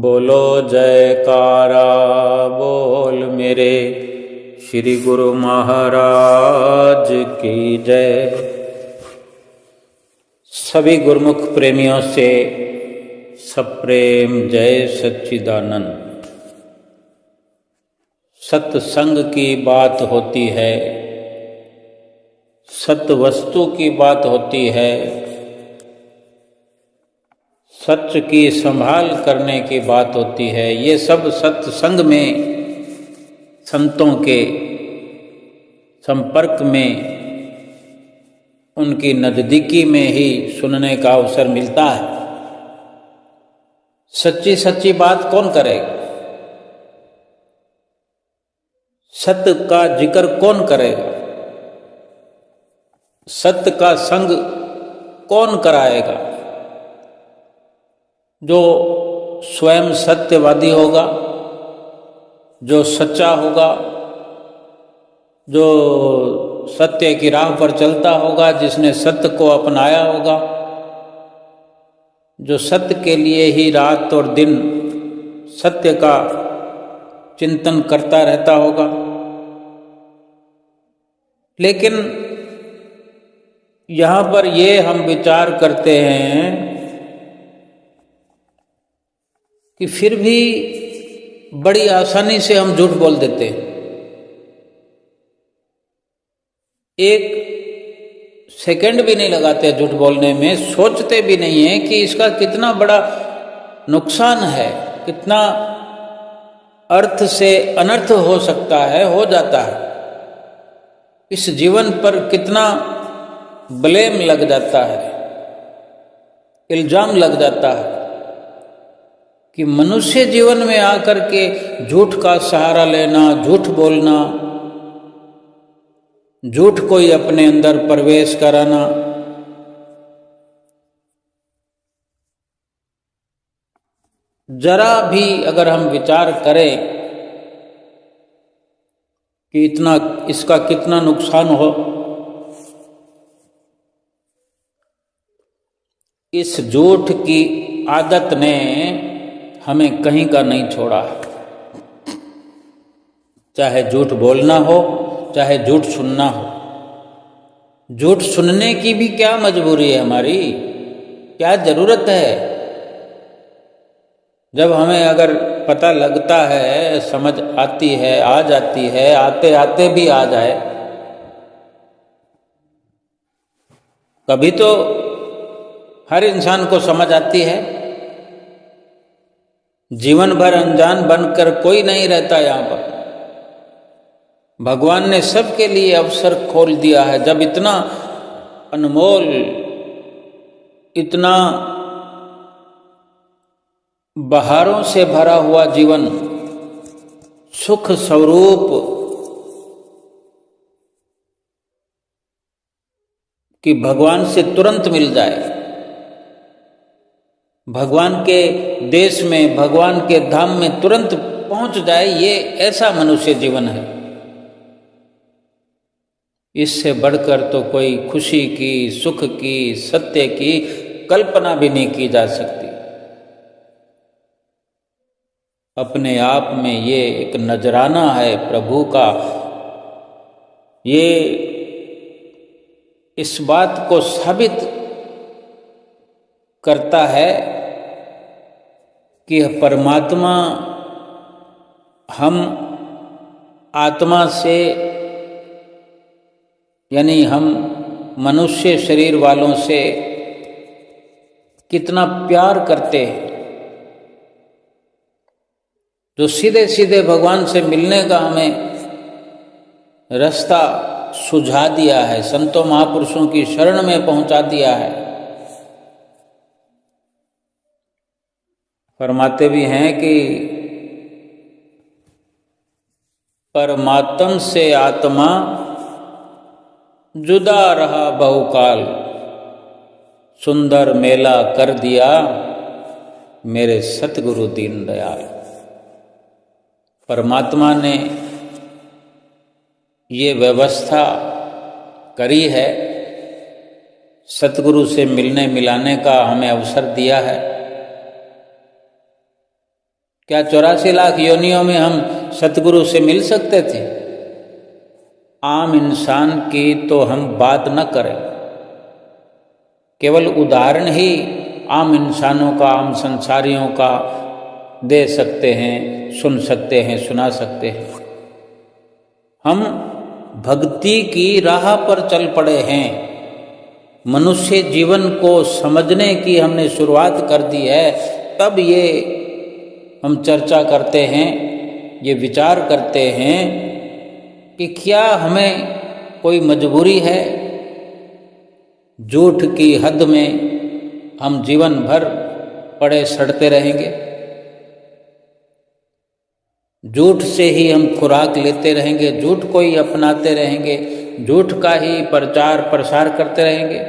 बोलो जयकारा बोल मेरे श्री गुरु महाराज की जय। सभी गुरुमुख प्रेमियों से सप्रेम जय सच्चिदानंद। सत्संग की बात होती है, सत्य वस्तु की बात होती है, सच की संभाल करने की बात होती है। ये सब सत्संग में, संतों के संपर्क में, उनकी नज़दीकी में ही सुनने का अवसर मिलता है। सच्ची सच्ची बात कौन करेगा? सत्य का जिक्र कौन करेगा? सत्य का संग कौन कराएगा? जो स्वयं सत्यवादी होगा, जो सच्चा होगा, जो सत्य की राह पर चलता होगा, जिसने सत्य को अपनाया होगा, जो सत्य के लिए ही रात और दिन सत्य का चिंतन करता रहता होगा। लेकिन यहाँ पर ये हम विचार करते हैं कि फिर भी बड़ी आसानी से हम झूठ बोल देते हैं। एक सेकंड भी नहीं लगाते झूठ बोलने में, सोचते भी नहीं है कि इसका कितना बड़ा नुकसान है, कितना अर्थ से अनर्थ हो सकता है, हो जाता है। इस जीवन पर कितना ब्लेम लग जाता है, इल्जाम लग जाता है कि मनुष्य जीवन में आकर के झूठ का सहारा लेना, झूठ बोलना, झूठ कोई अपने अंदर प्रवेश कराना, जरा भी अगर हम विचार करें कि इतना इसका कितना नुकसान हो, इस झूठ की आदत ने हमें कहीं का नहीं छोड़ा। चाहे झूठ बोलना हो, चाहे झूठ सुनना हो। झूठ सुनने की भी क्या मजबूरी है हमारी, क्या जरूरत है? जब हमें अगर पता लगता है, समझ आती है, आ जाती है, आते आते भी आ जाए, कभी तो हर इंसान को समझ आती है। जीवन भर अनजान बनकर कोई नहीं रहता। यहाँ पर भगवान ने सबके लिए अवसर खोल दिया है। जब इतना अनमोल, इतना बहारों से भरा हुआ जीवन, सुख स्वरूप कि भगवान से तुरंत मिल जाए, भगवान के देश में, भगवान के धाम में तुरंत पहुंच जाए, ये ऐसा मनुष्य जीवन है। इससे बढ़कर तो कोई खुशी की, सुख की, सत्य की कल्पना भी नहीं की जा सकती। अपने आप में ये एक नजराना है प्रभु का। ये इस बात को साबित करता है कि परमात्मा हम आत्मा से, यानी हम मनुष्य शरीर वालों से कितना प्यार करते हैं। जो सीधे सीधे भगवान से मिलने का हमें रास्ता सुझा दिया है, संतों महापुरुषों की शरण में पहुंचा दिया है। फरमाते भी हैं कि परमात्म से आत्मा जुदा रहा बहुकाल, सुंदर मेला कर दिया मेरे सतगुरु दीन दयाल। परमात्मा ने ये व्यवस्था करी है, सतगुरु से मिलने मिलाने का हमें अवसर दिया है। क्या 84 लाख योनियों में हम सतगुरु से मिल सकते थे? आम इंसान की तो हम बात न करें, केवल उदाहरण ही आम इंसानों का, आम संसारियों का दे सकते हैं, सुन सकते हैं, सुना सकते हैं। हम भक्ति की राह पर चल पड़े हैं। मनुष्य जीवन को समझने की हमने शुरुआत कर दी है, तब ये हम चर्चा करते हैं, ये विचार करते हैं कि क्या हमें कोई मजबूरी है, झूठ की हद में हम जीवन भर पड़े सड़ते रहेंगे, झूठ से ही हम खुराक लेते रहेंगे, झूठ को ही अपनाते रहेंगे, झूठ का ही प्रचार प्रसार करते रहेंगे।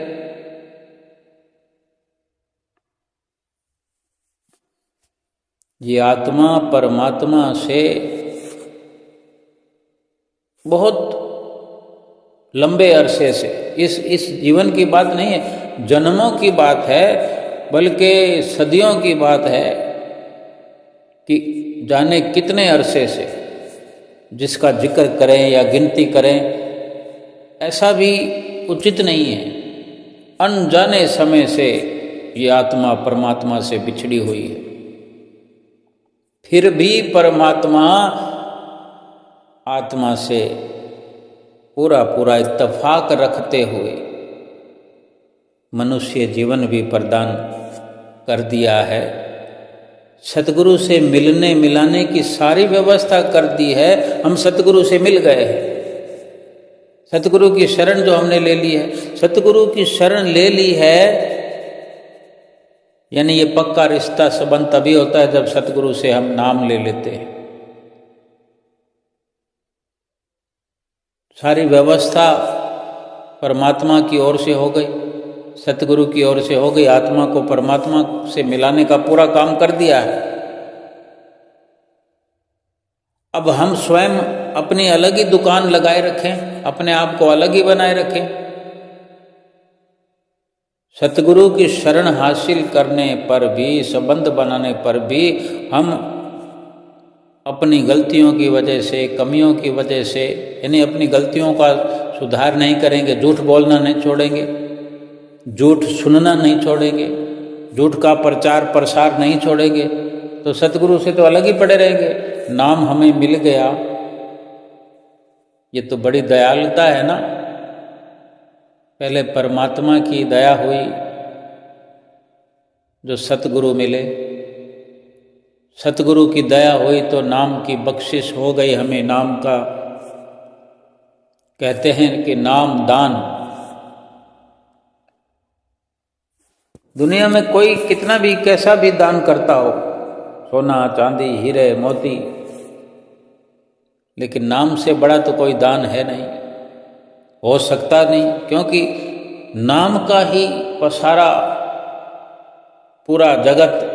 ये आत्मा परमात्मा से बहुत लंबे अरसे से, इस जीवन की बात नहीं है, जन्मों की बात है, बल्कि सदियों की बात है कि जाने कितने अरसे से, जिसका जिक्र करें या गिनती करें ऐसा भी उचित नहीं है। अनजाने समय से ये आत्मा परमात्मा से बिछड़ी हुई है, फिर भी परमात्मा आत्मा से पूरा पूरा इत्तेफाक रखते हुए मनुष्य जीवन भी प्रदान कर दिया है। सतगुरु से मिलने मिलाने की सारी व्यवस्था कर दी है। हम सतगुरु से मिल गए हैं। सतगुरु की शरण जो हमने ले ली है, सतगुरु की शरण ले ली है, यानी ये पक्का रिश्ता संबंध तभी होता है जब सतगुरु से हम नाम ले लेते हैं। सारी व्यवस्था परमात्मा की ओर से हो गई, सतगुरु की ओर से हो गई। आत्मा को परमात्मा से मिलाने का पूरा काम कर दिया है। अब हम स्वयं अपनी अलग ही दुकान लगाए रखें, अपने आप को अलग ही बनाए रखें। सतगुरु की शरण हासिल करने पर भी, संबंध बनाने पर भी हम अपनी गलतियों की वजह से, कमियों की वजह से, यानी अपनी गलतियों का सुधार नहीं करेंगे, झूठ बोलना नहीं छोड़ेंगे, झूठ सुनना नहीं छोड़ेंगे, झूठ का प्रचार प्रसार नहीं छोड़ेंगे, तो सतगुरु से तो अलग ही पड़े रहेंगे। नाम हमें मिल गया, ये तो बड़ी दयालुता है ना। पहले परमात्मा की दया हुई जो सतगुरु मिले, सतगुरु की दया हुई तो नाम की बख्शिश हो गई हमें। नाम का कहते हैं कि नाम दान। दुनिया में कोई कितना भी कैसा भी दान करता हो, सोना चांदी हीरे मोती, लेकिन नाम से बड़ा तो कोई दान है नहीं, हो सकता नहीं, क्योंकि नाम का ही पसारा पूरा जगत,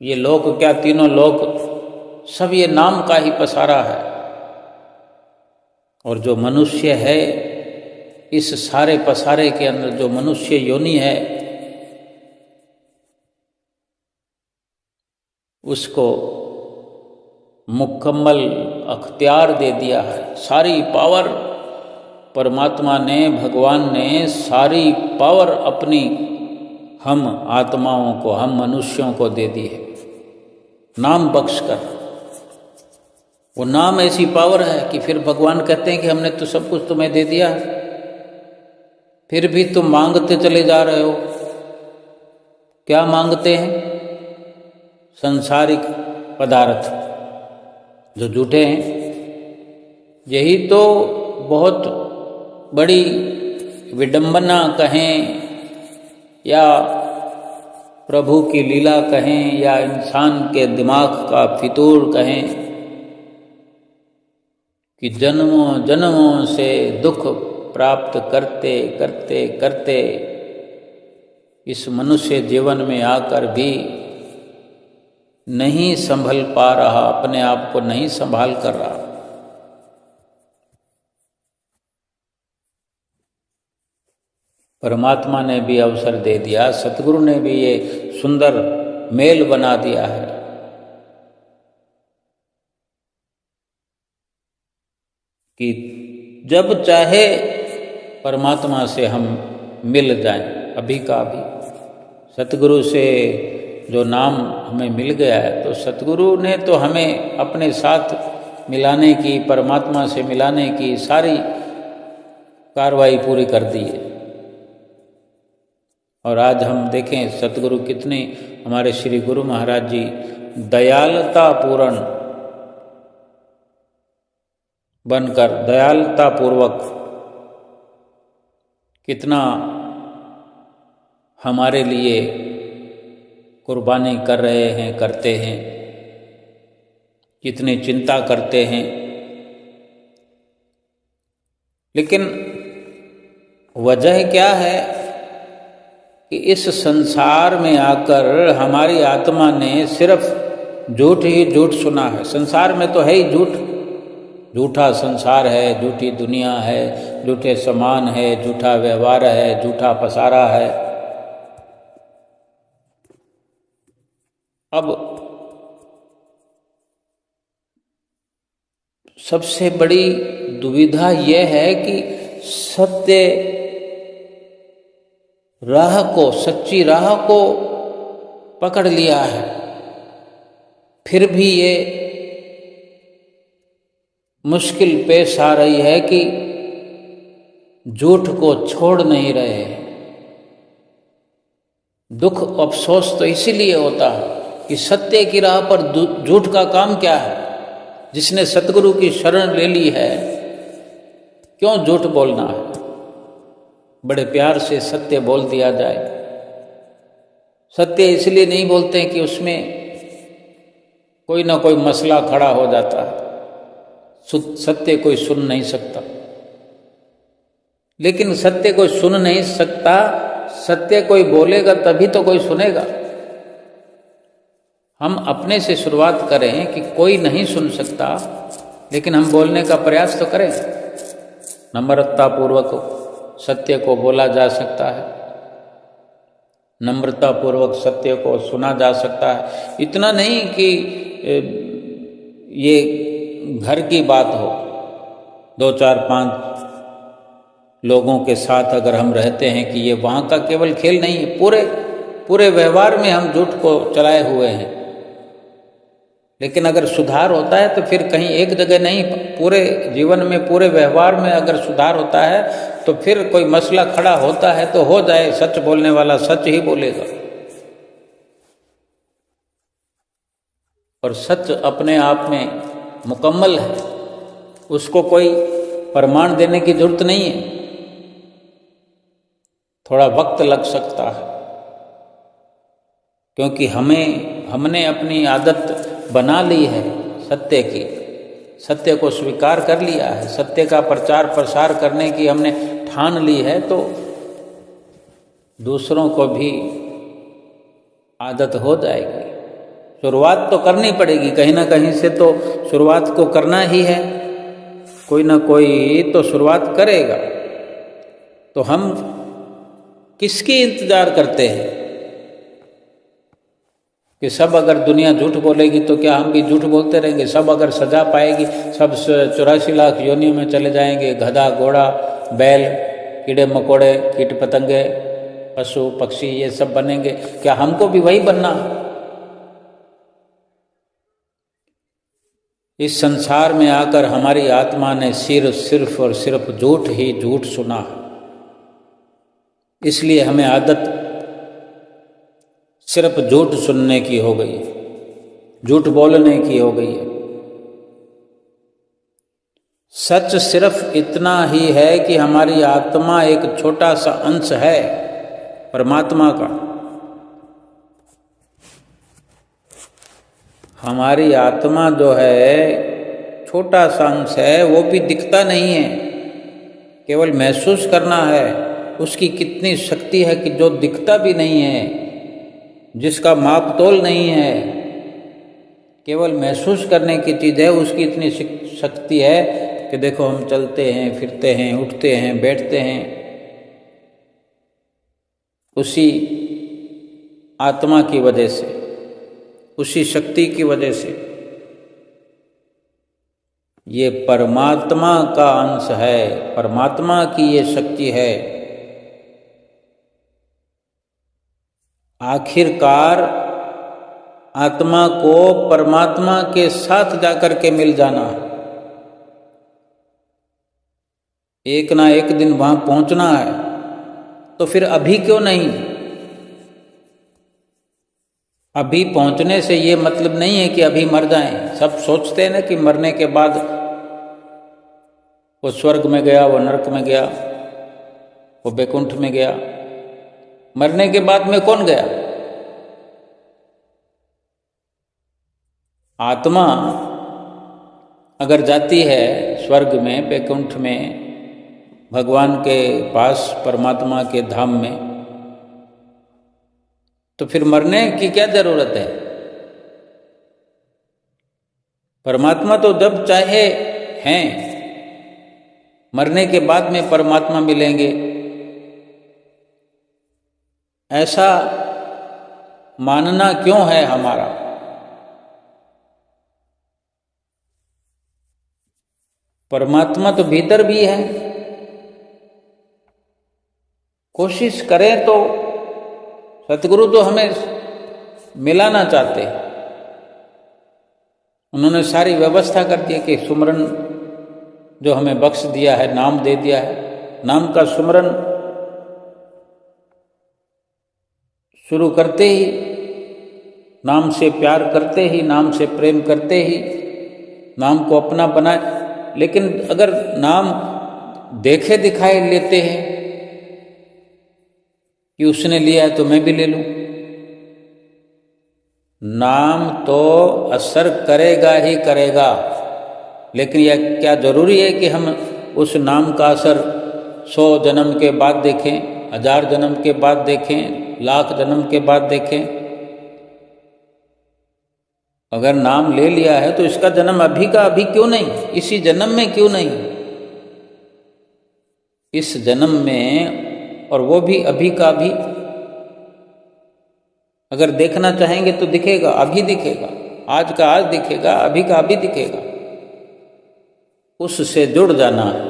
ये लोक क्या तीनों लोक, सब ये नाम का ही पसारा है। और जो मनुष्य है, इस सारे पसारे के अंदर जो मनुष्य योनि है, उसको मुकम्मल अख्तियार दे दिया है। सारी पावर परमात्मा ने, भगवान ने सारी पावर अपनी हम आत्माओं को, हम मनुष्यों को दे दी है नाम बख्श कर। वो नाम ऐसी पावर है कि फिर भगवान कहते हैं कि हमने तो सब कुछ तुम्हें दे दिया, फिर भी तुम मांगते चले जा रहे हो। क्या मांगते हैं? संसारिक पदार्थ जो झूठे हैं। यही तो बहुत बड़ी विडंबना कहें या प्रभु की लीला कहें या इंसान के दिमाग का फितूर कहें कि जन्मों जन्मों से दुख प्राप्त करते करते करते इस मनुष्य जीवन में आकर भी नहीं संभल पा रहा, अपने आप को नहीं संभाल कर रहा। परमात्मा ने भी अवसर दे दिया, सतगुरु ने भी ये सुंदर मेल बना दिया है कि जब चाहे परमात्मा से हम मिल जाएं, अभी का अभी। सतगुरु से जो नाम हमें मिल गया है, तो सतगुरु ने तो हमें अपने साथ मिलाने की, परमात्मा से मिलाने की सारी कार्रवाई पूरी कर दी है। और आज हम देखें सतगुरु कितने, हमारे श्री गुरु महाराज जी दयालुता पूर्ण बनकर, दयालुता पूर्वक कितना हमारे लिए कुर्बानी कर रहे हैं, करते हैं, कितनी चिंता करते हैं। लेकिन वजह क्या है कि इस संसार में आकर हमारी आत्मा ने सिर्फ झूठ ही झूठ सुना है। संसार में तो है ही झूठ, झूठा संसार है, झूठी दुनिया है, झूठे सामान है, झूठा व्यवहार है, झूठा पसारा है। अब सबसे बड़ी दुविधा यह है कि सत्य राह को, सच्ची राह को पकड़ लिया है, फिर भी ये मुश्किल पेश आ रही है कि झूठ को छोड़ नहीं रहे हैं। दुख अफसोस तो इसीलिए होता है कि सत्य की राह पर झूठ का काम क्या है। जिसने सतगुरु की शरण ले ली है, क्यों झूठ बोलना है। बड़े प्यार से सत्य बोल दिया जाए। सत्य इसलिए नहीं बोलते हैं कि उसमें कोई ना कोई मसला खड़ा हो जाता है, सत्य कोई सुन नहीं सकता। लेकिन सत्य कोई सुन नहीं सकता, सत्य कोई बोलेगा तभी तो कोई सुनेगा। हम अपने से शुरुआत करें कि कोई नहीं सुन सकता, लेकिन हम बोलने का प्रयास तो करें। नम्रता पूर्वक सत्य को बोला जा सकता है, नम्रता पूर्वक सत्य को सुना जा सकता है। इतना नहीं कि ये घर की बात हो, 2 4 5 लोगों के साथ अगर हम रहते हैं कि ये वहाँ का केवल खेल नहीं है, पूरे व्यवहार में हम झूठ को चलाए हुए हैं। लेकिन अगर सुधार होता है तो फिर कहीं एक जगह नहीं, पूरे जीवन में, पूरे व्यवहार में अगर सुधार होता है तो फिर कोई मसला खड़ा होता है तो हो जाए। सच बोलने वाला सच ही बोलेगा, और सच अपने आप में मुकम्मल है, उसको कोई प्रमाण देने की जरूरत नहीं है। थोड़ा वक्त लग सकता है, क्योंकि हमने अपनी आदत बना ली है सत्य की, सत्य को स्वीकार कर लिया है, सत्य का प्रचार प्रसार करने की हमने ठान ली है, तो दूसरों को भी आदत हो जाएगी। शुरुआत तो करनी पड़ेगी, कहीं ना कहीं से तो शुरुआत को करना ही है, कोई ना कोई तो शुरुआत करेगा। तो हम किसकी इंतजार करते हैं कि सब अगर दुनिया झूठ बोलेगी तो क्या हम भी झूठ बोलते रहेंगे? सब अगर सजा पाएगी, सब 84 लाख योनियों में चले जाएंगे, गधा, घोड़ा, बैल, कीड़े मकोड़े, कीट पतंगे, पशु पक्षी, ये सब बनेंगे, क्या हमको भी वही बनना? इस संसार में आकर हमारी आत्मा ने सिर्फ और सिर्फ झूठ ही झूठ सुना है। इसलिए हमें आदत सिर्फ झूठ सुनने की हो गई है, झूठ बोलने की हो गई है। सच सिर्फ इतना ही है कि हमारी आत्मा एक छोटा सा अंश है परमात्मा का। हमारी आत्मा जो है छोटा सा अंश है, वो भी दिखता नहीं है, केवल महसूस करना है। उसकी कितनी शक्ति है कि जो दिखता भी नहीं है, जिसका माप तोल नहीं है, केवल महसूस करने की चीज़ है। उसकी इतनी शक्ति है कि देखो हम चलते हैं, फिरते हैं, उठते हैं, बैठते हैं, उसी आत्मा की वजह से, उसी शक्ति की वजह से। ये परमात्मा का अंश है, परमात्मा की ये शक्ति है। आखिरकार आत्मा को परमात्मा के साथ जाकर के मिल जाना है। एक ना एक दिन वहां पहुंचना है, तो फिर अभी क्यों नहीं? अभी पहुंचने से ये मतलब नहीं है कि अभी मर जाएं। सब सोचते हैं ना कि मरने के बाद वो स्वर्ग में गया, वो नरक में गया, वो बैकुंठ में गया। मरने के बाद में कौन गया? आत्मा अगर जाती है स्वर्ग में, बैकुंठ में, भगवान के पास, परमात्मा के धाम में, तो फिर मरने की क्या जरूरत है? परमात्मा तो जब चाहे हैं, मरने के बाद में परमात्मा मिलेंगे, ऐसा मानना क्यों है हमारा? परमात्मा तो भीतर भी है। कोशिश करें तो सतगुरु तो हमें मिलाना चाहते हैं। उन्होंने सारी व्यवस्था कर दी कि सुमरन जो हमें बख्श दिया है, नाम दे दिया है, नाम का सुमरन शुरू करते ही, नाम से प्यार करते ही, नाम से प्रेम करते ही नाम को अपना बनाए। लेकिन अगर नाम देखे दिखाए लेते हैं कि उसने लिया है तो मैं भी ले लूं, नाम तो असर करेगा ही करेगा। लेकिन यह क्या जरूरी है कि हम उस नाम का असर 100 जन्म के बाद देखें, 1000 जन्म के बाद देखें, लाख जन्म के बाद देखें? अगर नाम ले लिया है तो इसका जन्म अभी का अभी क्यों नहीं? इसी जन्म में क्यों नहीं? इस जन्म में, और वो भी अभी का अभी। अगर देखना चाहेंगे तो दिखेगा, अभी दिखेगा, आज का आज दिखेगा, अभी का अभी दिखेगा। उससे जुड़ जाना है,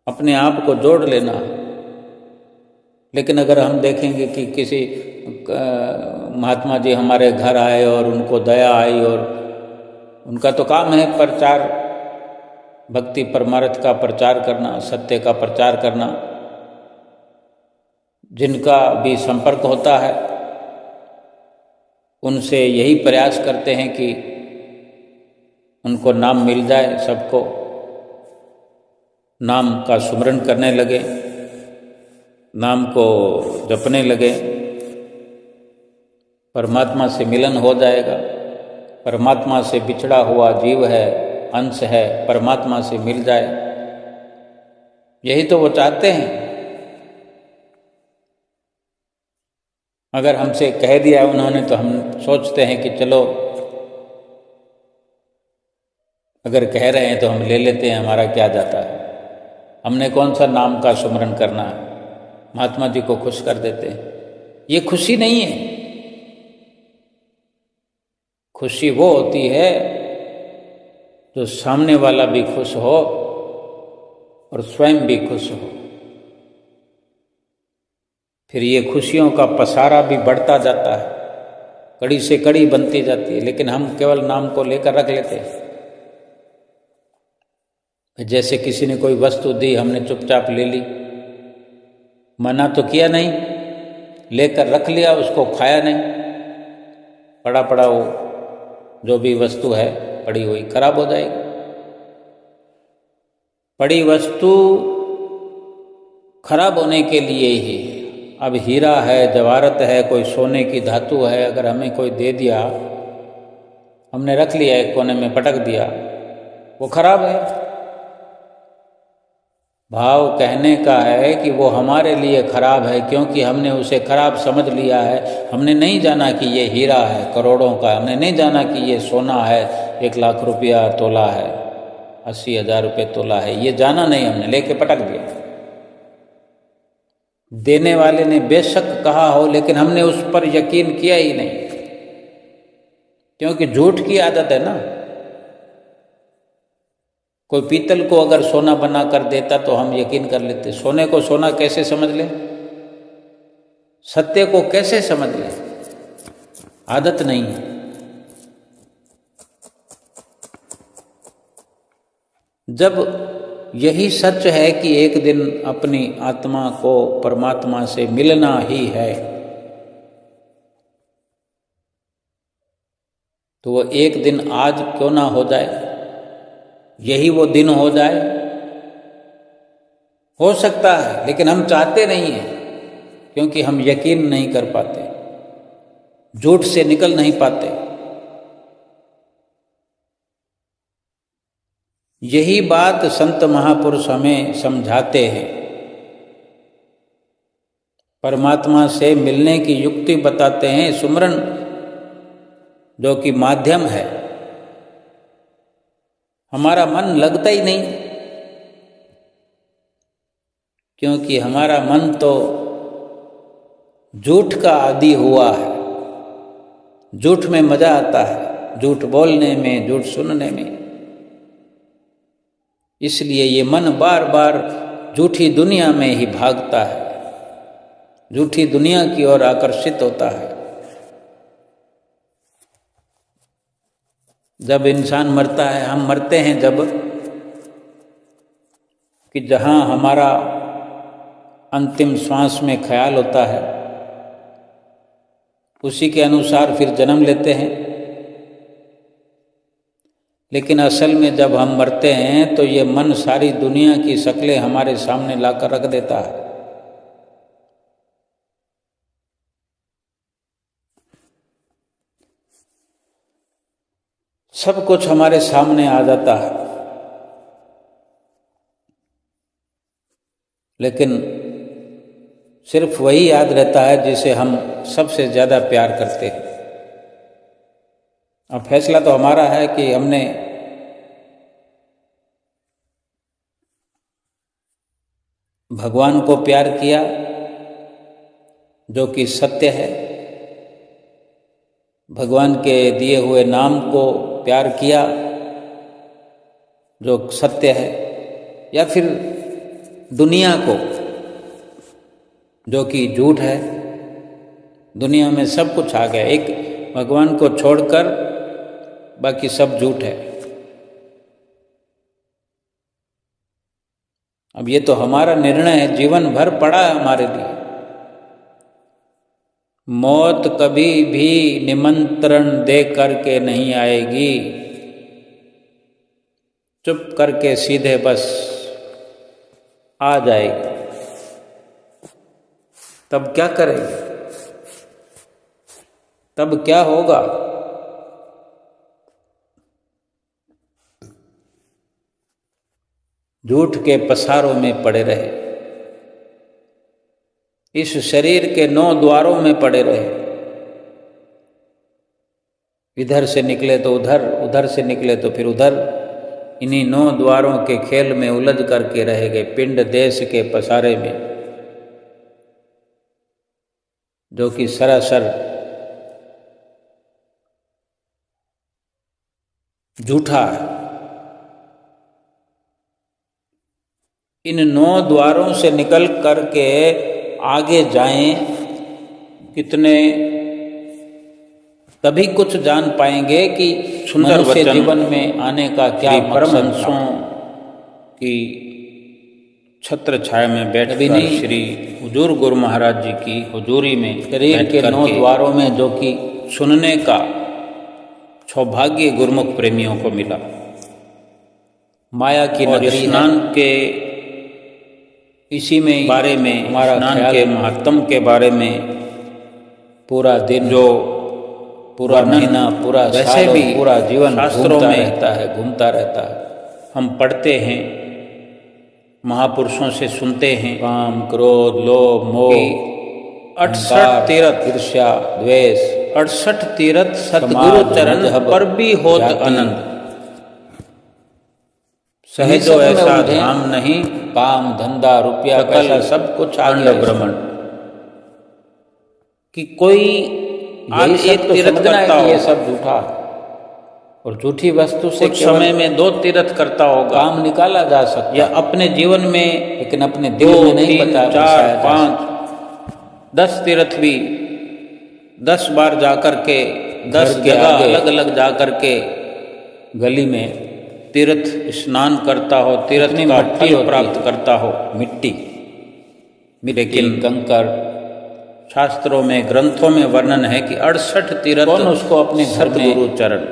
अपने आप को जोड़ लेना है। लेकिन अगर हम देखेंगे कि किसी महात्मा जी हमारे घर आए और उनको दया आई, और उनका तो काम है प्रचार, भक्ति परमार्थ का प्रचार करना, सत्य का प्रचार करना, जिनका भी संपर्क होता है उनसे यही प्रयास करते हैं कि उनको नाम मिल जाए, सबको नाम का सुमरन करने लगे, नाम को जपने लगे, परमात्मा से मिलन हो जाएगा। परमात्मा से बिछड़ा हुआ जीव है, अंश है, परमात्मा से मिल जाए, यही तो वो चाहते हैं। अगर हमसे कह दिया उन्होंने तो हम सोचते हैं कि चलो, अगर कह रहे हैं तो हम ले लेते हैं, हमारा क्या जाता है, हमने कौन सा नाम का सुमरन करना है, महात्मा जी को खुश कर देते हैं। ये खुशी नहीं है। खुशी वो होती है जो सामने वाला भी खुश हो और स्वयं भी खुश हो। फिर ये खुशियों का पसारा भी बढ़ता जाता है, कड़ी से कड़ी बनती जाती है। लेकिन हम केवल नाम को लेकर रख लेते हैं। जैसे किसी ने कोई वस्तु दी, हमने चुपचाप ले ली, मना तो किया नहीं, लेकर रख लिया, उसको खाया नहीं, पड़ा पड़ा वो जो भी वस्तु है पड़ी हुई खराब हो जाएगी। पड़ी वस्तु खराब होने के लिए ही। अब हीरा है, जवाहरत है, कोई सोने की धातु है, अगर हमें कोई दे दिया, हमने रख लिया, एक कोने में पटक दिया, वो खराब है। भाव कहने का है कि वो हमारे लिए खराब है, क्योंकि हमने उसे खराब समझ लिया है। हमने नहीं जाना कि ये हीरा है करोड़ों का, हमने नहीं जाना कि ये सोना है 1 लाख रुपया तोला है, 80,000 रुपये तोला है, ये जाना नहीं, हमने लेके पटक दिया। देने वाले ने बेशक कहा हो, लेकिन हमने उस पर यकीन किया ही नहीं, क्योंकि झूठ की आदत है ना। कोई पीतल को अगर सोना बना कर देता तो हम यकीन कर लेते, सोने को सोना कैसे समझ लें, सत्य को कैसे समझ लें, आदत नहीं है। जब यही सच है कि एक दिन अपनी आत्मा को परमात्मा से मिलना ही है, तो वो एक दिन आज क्यों ना हो जाए, यही वो दिन हो जाए। हो सकता है, लेकिन हम चाहते नहीं हैं, क्योंकि हम यकीन नहीं कर पाते, झूठ से निकल नहीं पाते। यही बात संत महापुरुष हमें समझाते हैं, परमात्मा से मिलने की युक्ति बताते हैं। सुमरन जो कि माध्यम है, हमारा मन लगता ही नहीं, क्योंकि हमारा मन तो झूठ का आदी हुआ है। झूठ में मजा आता है, झूठ बोलने में, झूठ सुनने में। इसलिए ये मन बार बार झूठी दुनिया में ही भागता है, झूठी दुनिया की ओर आकर्षित होता है। जब इंसान मरता है, हम मरते हैं जब कि जहाँ हमारा अंतिम श्वास में ख्याल होता है, उसी के अनुसार फिर जन्म लेते हैं। लेकिन असल में जब हम मरते हैं तो ये मन सारी दुनिया की शक्लें हमारे सामने लाकर रख देता है। सब कुछ हमारे सामने आ जाता है, लेकिन सिर्फ वही याद रहता है जिसे हम सबसे ज़्यादा प्यार करते हैं। अब फैसला तो हमारा है कि हमने भगवान को प्यार किया, जो कि सत्य है, भगवान के दिए हुए नाम को प्यार किया, जो सत्य है, या फिर दुनिया को, जो कि झूठ है। दुनिया में सब कुछ आ गया, एक भगवान को छोड़कर बाकी सब झूठ है। अब ये तो हमारा निर्णय है, जीवन भर पड़ा है हमारे लिए। मौत कभी भी निमंत्रण दे करके नहीं आएगी, चुप करके सीधे बस आ जाएगी। तब क्या करेंगे, तब क्या होगा? झूठ के पसारों में पड़े रहे, इस शरीर के 9 द्वारों में पड़े रहे। इधर से निकले तो उधर, उधर से निकले तो फिर उधर। इन्हीं 9 द्वारों के खेल में उलझ करके रह गए, पिंड देश के पसारे में, जो कि सरासर झूठा है। इन 9 द्वारों से निकल करके आगे जाएं कितने, तभी कुछ जान पाएंगे कि सुंदर वचन जीवन में आने का क्या परमहंसों की छत्र छाया में बैठ कर श्री हुजूर गुरु महाराज जी की हुजूरी में शरीर के 9 द्वारों में, जो कि सुनने का सौभाग्य गुरुमुख प्रेमियों को मिला। माया की नगरी स्नान के इसी में बारे में, हमारा स्नान के महत्व के बारे में पूरा दिन, जो पूरा महीना, पूरा वैसे भी पूरा जीवन शास्त्रों में रहता है, घूमता रहता है। हम पढ़ते हैं, महापुरुषों से सुनते हैं, काम, क्रोध, लोभ, मोह, 68 तीर्थ, ईर्ष्या, द्वेष, 68 तीर्थ सतगुरु चरण पर भी होत आनंद। सहजो ऐसा धाम नहीं, काम, धंधा, रुपया, पैसा सब कुछ आ गया भ्रमण, कि कोई आज एक तीर्थ करता हो, ये सब झूठा, और झूठी वस्तु से कुछ समय में 2 तीर्थ करता होगा, काम निकाला जा सकता या अपने जीवन में लेकिन अपने दिल में नहीं 2, 3, 4, 5, 10 तीर्थ भी 10 बार जाकर के 10 जगह अलग अलग जाकर के गली में तीर्थ स्नान करता हो, तीर्थ का फल प्राप्त करता हो। मिट्टी लेकिन कंकर शास्त्रों में, ग्रंथों में वर्णन है कि 68 तीर्थ कौन उसको अपने घर में सतगुरु चरण,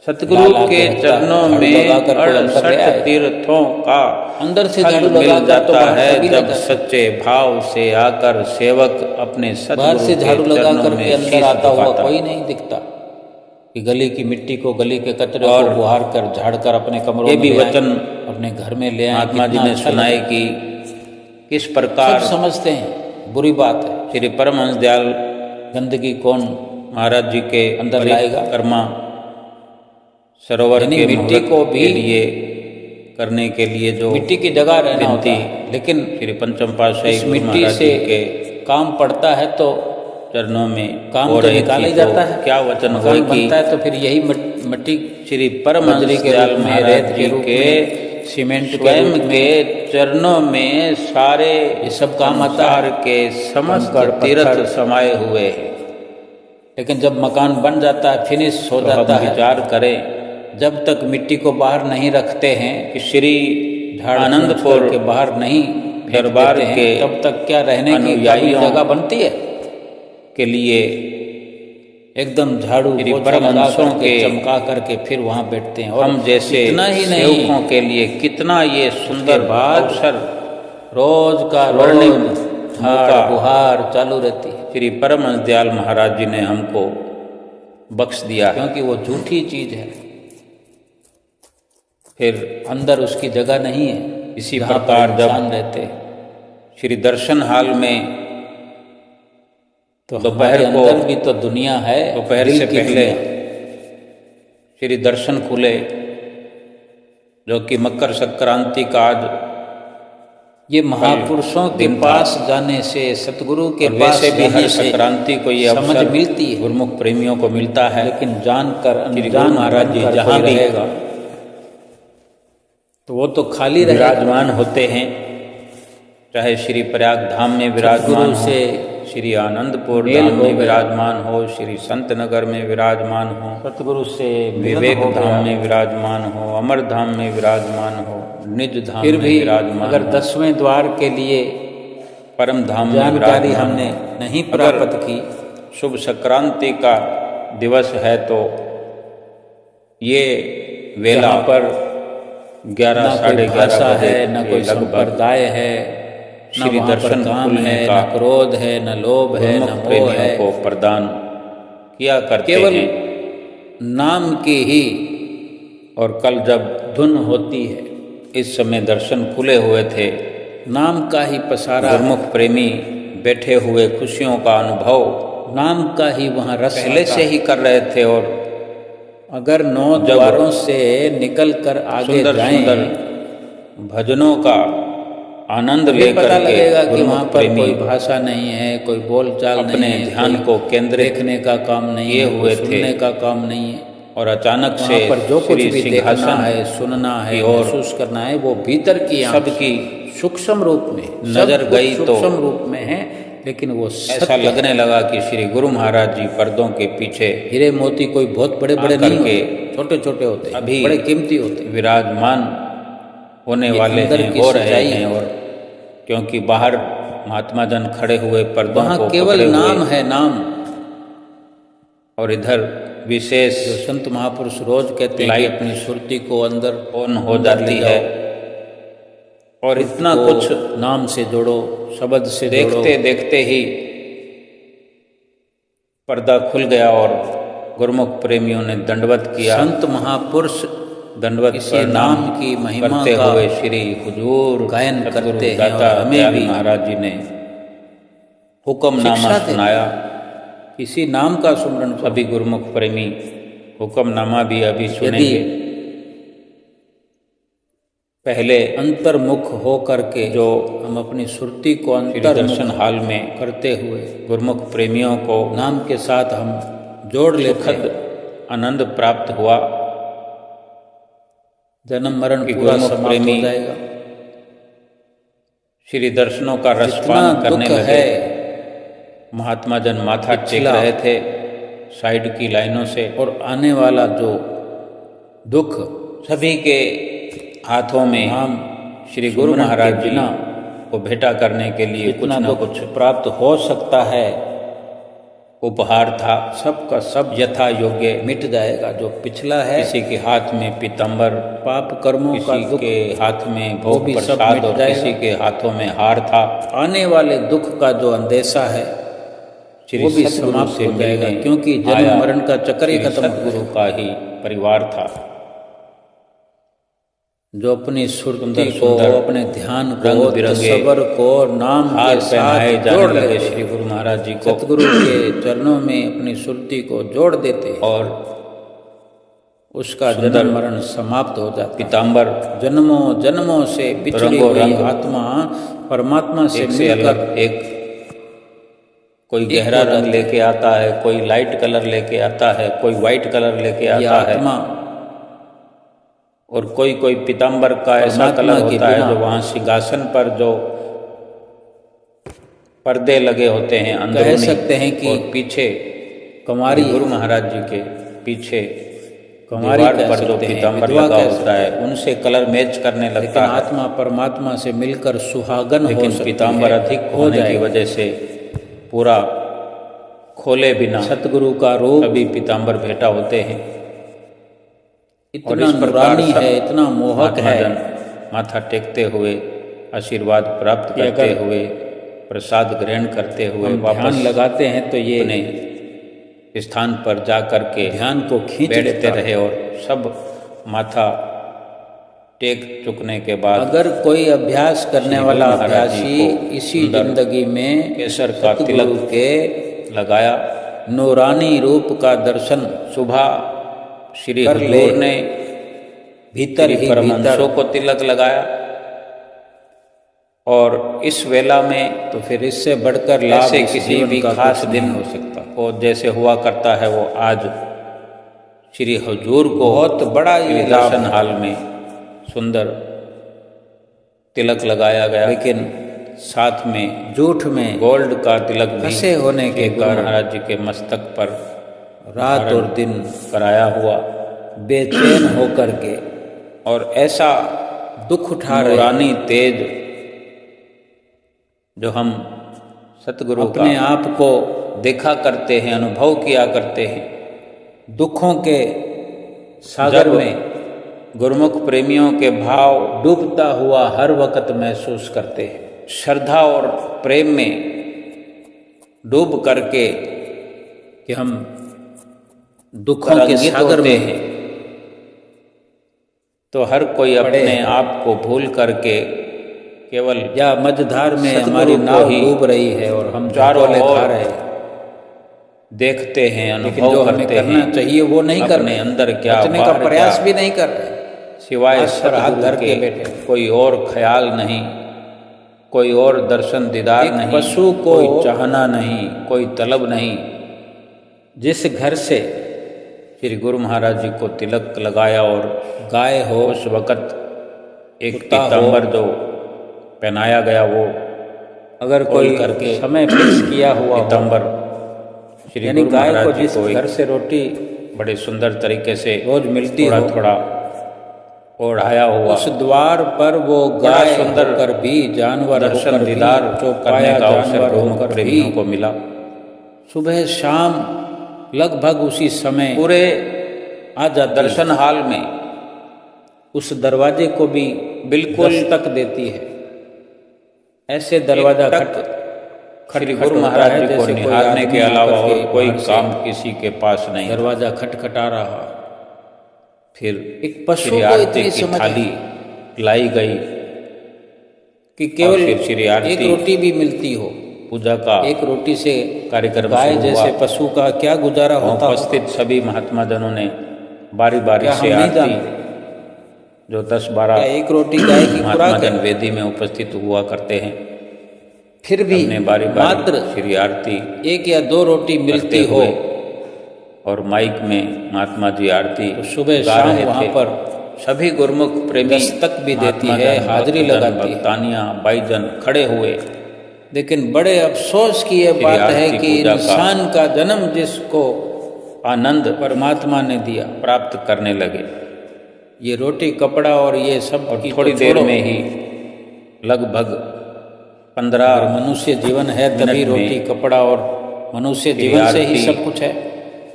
सतगुरु के चरणों में 68 तीर्थों का अंदर से फल झाड़ू मिल लगाकर जाता है जब सच्चे भाव से आकर सेवक अपने बाहर से झाड़ू सतगुरु के लगा चरणों करके में अंदर शीश आता हुआ झुकाता। कोई नहीं दिखता कि गली की मिट्टी को, गली के कचरे और को बुहार कर, झाड़ कर अपने कमरों ये में भी ले आए, वचन अपने घर में ले आए। महात्मा जी कितना ने अच्छा सुनाए लगे। कि किस प्रकार सब समझते हैं बुरी बात है। श्री परमहंस दयाल गंदगी कौन महाराज जी के अंदर लाएगा? कर्मा सरोवर यानी के मिट्टी मुहूर्त को भी के लिए करने के लिए जो मिट्टी की जगह रहना होता विनती है, लेकिन श्री पंचम पातशाही इस गुरु मिट्टी महाराज से जी के काम पड़ता है तो चरणों में काम हो तो रही निकाला ही थी। जाता तो है। क्या वचन हुआ मकान कि बनता है तो फिर यही मिट्टी श्री परमहंस बजरी के दयाल रूप में, महाराज रेत के जी रूप के में, सीमेंट के स्वयं रूप में के चरणों में सारे ये सब काम आता संसार है। के समस्त कंकड़, तीर्थ पत्थर। समाये हुए हैं। लेकिन जब मकान बन जाता है, फिनिश हो तो जाता हम है, विचार करें जब तक मिट्टी को बाहर नहीं रखते हैं, कि श्री झाड़ आनंदपुर के बाहर नहीं फेंक दरबार देते हैं, के तब तक क्या रहने की अनुयायियों जगह बनती है? के लिए एकदम झाड़ू श्री पोछा लगा परमहंसों करके, के चमका करके फिर वहां बैठते हैं। और हम जैसे इतना ही सेवकों नहीं, के लिए कितना ये सुंदर बाद अवसर रोज का स्वर्णिम रोज मौका झाड़ बुहार चालू रहती है, श्री परमहंस दयाल महाराज जी ने हमको बख्श दिया है। क्योंकि वो झूठी चीज है, फिर अंदर उसकी जगह नहीं है। इसी जहाँ पर प्रकार जब इंसान रहते हैं, श्री दर्शन हाल में तो दोपहर हमारे को, अंदर भी तो दुनिया है, दोपहर दिल से की पहले दुनिया। श्री दर्शन खुले, जो कि मकर संक्रांति का आज ये महापुरुषों के दिन था। पास जाने से, सतगुरु के और पास वैसे भी जाने हर से संक्रांति को ये समझ अवसर मिलती है, गुरुमुख प्रेमियों को मिलता है। लेकिन जानकर श्री अनजान गुरु महाराज जी बनकर जहाँ कोई भी रहेगा तो वो तो खाली रहेगा। विराजमान होते हैं, चाहे श्री प्रयाग धाम में विराजमान सतगुरु हो, से श्री आनंदपुर मेल धाम हो में गया। विराजमान हो, श्री संत नगर में विराजमान हो, सतगुरु से विवेक हो गया। धाम में विराजमान हो, अमर धाम में विराजमान हो, निज धाम फिर में भी विराजमान अगर हो, 10वें द्वार के लिए परम धाम में जानकारी विराजमान हमने हो। नहीं अगर प्राप्त की, शुभ संक्रांति का दिवस है तो ये वेला यहाँ पर 11 ना साढ़े कोई 11 भाषा बजे है, न के कोई लगभग संप्रदाय है, न श्री वहाँ पर दर्शन काम खुलने है, का न क्रोध है, न लोभ है, न गुरुमुख मोह प्रेमियों है। को प्रदान किया करते केवल हैं। नाम की ही और कल जब धुन होती है, इस समय दर्शन खुले हुए थे, नाम का ही पसारा, गुरुमुख प्रेमी बैठे हुए खुशियों का अनुभव नाम का ही वहाँ रस पहले आता से ही कर रहे थे। और अगर 9 द्वारों से निकल कर आगे सुंदर जाएं, सुंदर भजनों का आनंद फिर लेकर पता के लगेगा कि गुरुमुख वहाँ पर प्रेमी कोई भाषा नहीं है, कोई बोलचाल अपने नहीं है, ध्यान कोई को केंद्रित देखने का काम नहीं किए है, हुए कोई थे। सुनने का काम नहीं है। और अचानक वहाँ से पर जो कुछ श्री भी देखना सिंहासन है, सुनना है, की ओर महसूस करना है, वो भीतर की आँख सबकी सूक्ष्म रूप में नजर सब कुछ गई तो सूक्ष्म रूप में है, लेकिन वो ऐसा सत्य लगने लगा कि श्री गुरु महाराज जी पर्दों के पीछे हीरे मोती कोई बहुत बड़े बड़े आकर नहीं के होते, छोटे छोटे होते हैं, अभी बड़े कीमती होते हैं। विराजमान होने ये वाले अंदर हैं, की हो रहे सच्चाई हैं। है। और क्योंकि बाहर महात्मा जन खड़े हुए पर्दों वहाँ को केवल पकड़े नाम हुए, है, नाम। और इधर विशेष जो संत महापुरुष रोज कहते हैं कि लाइट अपनी सुरती को अंदर ऑन हो जाती है, और इतना को कुछ नाम से जोड़ो, शब्द से देखते जोड़ो। देखते ही पर्दा खुल गया और गुरुमुख प्रेमियों ने दंडवत किया। संत महापुरुष दंडवत इसी प्रणाम नाम की महिमा करते का हुए श्री हुजूर गायन सतगुरु करते हैं, दाता और हमें दयाल भी महाराज जी ने हुक्मनामा शिक्षा देते सुनाया। किसी नाम का सुमरन करो। सभी गुरुमुख प्रेमी हुक्मनामा भी अभी यदि सुनेंगे। पहले अंतर्मुख हो करके जो हम अपनी सुरती को श्री अंतर्मुख दर्शन हाल में करते हुए गुरुमुख प्रेमियों को नाम के साथ हम जोड़ लेते सुखद हैं, आनंद प्राप्त हुआ, जन्म मरण कि पूरा गुरुमुख समाप्त प्रेमी हो जाएगा। श्री दर्शनों का जितना रसपान करने दुख लगे। है महात्मा जन माथा टेक पिछला रहे थे साइड की लाइनों से, और आने वाला जो दुख, सभी के हाथों में नाम श्री गुरु सुमरन के महाराज जी बिना को भेंटा करने के लिए कुछ जितना न दुख कुछ प्राप्त हो सकता है, उपहार था, सबका सब यथा योग्य मिट जाएगा। जो पिछला है, किसी के हाथ में पीतम्बर, पाप कर्मों का किसी दुख, के हाथ में वो भोग भी सब प्रसाद मिट और जाएगा। किसी के हाथों में हार था। आने वाले दुख का जो अंदेशा है श्री वो भी सतगुरु समाप्त से हो जाएगा, मिलने क्योंकि आया जन्म मरण का चक्कर ही श्री खत्म हो सतगुरु जाएगा। का ही परिवार था। जो अपनी सुरति सुंदर को, सुंदर अपने ध्यान को, रंग बिरंगे तसव्वुर को नाम हार के पहनाए साथ जाने जोड़ लगे लेते श्री हैं। गुरु महाराज जी को, सतगुरु के चरणों में अपनी सुरति को जोड़ देते हैं और उसका सुंदर जन्म मरण समाप्त हो जाता है। पीताम्बर जन्मों जन्मों से बिछड़ी रंगों हुई रंग आत्मा परमात्मा से एक से मिलकर अलग, एक कोई गहरा रंग लेके आता है, कोई लाइट कलर लेके आता है, कोई वाइट कलर लेके यह आता है, आत्मा और कोई कोई पीताम्बर का ऐसा परमात्मा कलर के होता है बिना जो वहाँ सिंहासन पर जो पर्दे लगे होते हैं कह अंदरूनी, सकते हैं कि और पीछे कुमारी गुरु महाराज जी के पीछे कुमारी दीवार कह पर जो सकते हैं, पीताम्बर विधवा लगा कह होता सकते है उनसे कलर मैच करने लेकिन लगता है। आत्मा परमात्मा से मिलकर सुहागन हो लेकिन सकती पीताम्बर है, अधिक हो होने की जाएगी। वजह से पूरा खोले बिना सतगुरु का रूप सभी पीताम्बर भेंटा होते हैं। और इतना इस प्रकार नूरानी सब है, इतना मोहक महात्मा है जन माथा टेकते हुए, आशीर्वाद प्राप्त कि करते अगर हुए, प्रसाद ग्रहण करते हुए हम वापस ध्यान लगाते हैं तो ये अपने स्थान पर जा करके ध्यान को खींच बैठते लेता है। रहे। और सब माथा टेक चुकने के बाद अगर कोई अभ्यास करने श्री वाला गुरु महाराज जी अभ्यासी को इसी सुंदर जिंदगी में केसर का सतगुरु तिलक के लगाया, नूरानी रूप का दर्शन सुबह श्री कर ले, हुजूर ने भीतर श्री ही परमहंसों भीतर, को तिलक लगाया, और इस वेला में तो फिर इससे बढ़कर लाभ ऐसे इस किसी जीवन भी का खास कुछ दिन नहीं हो सकता। वो जैसे हुआ करता है वो आज श्री हुजूर को बहुत बड़ा ये लाभ दर्शन है। हाल में सुंदर तिलक लगाया गया, लेकिन साथ में झूठ में गोल्ड का तिलक भी फंसे होने के गुरु कारण महाराज जी के मस्तक पर रात और दिन कराया हुआ, बेचैन होकर के और ऐसा दुख उठा रहे नूरानी तेज जो हम सतगुरु अपने का आप को देखा करते हैं, अनुभव किया करते हैं, दुखों के सागर जब में गुरुमुख प्रेमियों के भाव डूबता हुआ हर वक्त महसूस करते हैं। श्रद्धा और प्रेम में डूब करके कि हम दुखों के तरंगित सागर होते में हैं, तो हर कोई अपने आप को भूल करके केवल या मझधार में सतगुरु हमारी को नाव ही डूब रही है और हम चारों झोंके ओर खा रहे हैं, देखते हैं, लेकिन अनुभव जो हमें करते करना हैं, चाहिए वो नहीं कर अपने रहे, अंदर क्या बचने का बाहर प्रयास क्या, भी नहीं कर रहे, सिवाय हाथ पर हाथ सतगुरु धर के के बैठे। कोई और ख्याल नहीं, कोई और दर्शन दीदार एक नहीं, पशु को कोई चाहना नहीं, कोई तलब नहीं। जिस घर से श्री गुरु महाराज जी को तिलक लगाया और गाय हो, उस वक़्त एक कुत्ता हो, पीताम्बर जो पहनाया गया वो अगर खोल कोई करके समय फिक्स किया हुआ हो, पीताम्बर श्री यानी गुरु गाय को महाराज जी जिस को घर से रोटी बड़े सुंदर तरीके से रोज मिलती थोड़ा हो, थोड़ा ओढ़ाया हुआ, उस द्वार पर वो बड़ा गाय सुंदर होकर भी, जानवर दर्शन होकर भी, दीदार चौपाया करने का अवसर जानवर गुरुमुख होकर प्रेमियों भी, को मिला। सुबह शाम लगभग उसी समय पूरे आ जाती, दर्शन हाल में उस दरवाजे को भी बिल्कुल दस्तक देती है। ऐसे दरवाजा श्री गुरु महाराज जी को निहारने के अलावा और कोई काम किसी के पास नहीं। दरवाजा खटखटा रहा, फिर एक पशु श्री को आरती इतनी की समझ थाली लाई गई कि केवल फिर श्री आरती, एक रोटी भी मिलती हो, पूजा का एक रोटी से कार्यक्रम गाय शुरू जैसे हुआ। पशु का क्या गुजारा होता होगा? उपस्थित सभी महात्मा जनों ने बारी बारी क्या से हम नहीं आरती, जानते? जो 10-12 क्या एक रोटी गाय की महात्मा खुराक जन है? वेदी में उपस्थित हुआ करते हैं, फिर भी हमने बारी बारी मात्र श्री आरती 1 या 2 रोटी मिलती करते हो हुए और माइक में महात्मा जी आरती तो सुबह गा शाम रहे वहाँ थे। पर सभी गुरुमुख प्रेमी दस्तक भी देती है, हाजिरी लगाती है। भक्तानियां भाईजन खड़े हुए। लेकिन बड़े अफसोस की ये बात है आरती कि पूजा का इंसान का जन्म जिसको आनंद परमात्मा ने दिया प्राप्त करने लगे। ये रोटी कपड़ा और ये सब और की थोड़ी तो देर छोड़ो। में ही लगभग 15 अगर मनुष्य जीवन है तभी मिनट में रोटी कपड़ा, और मनुष्य श्री जीवन से ही आरती, सब कुछ है।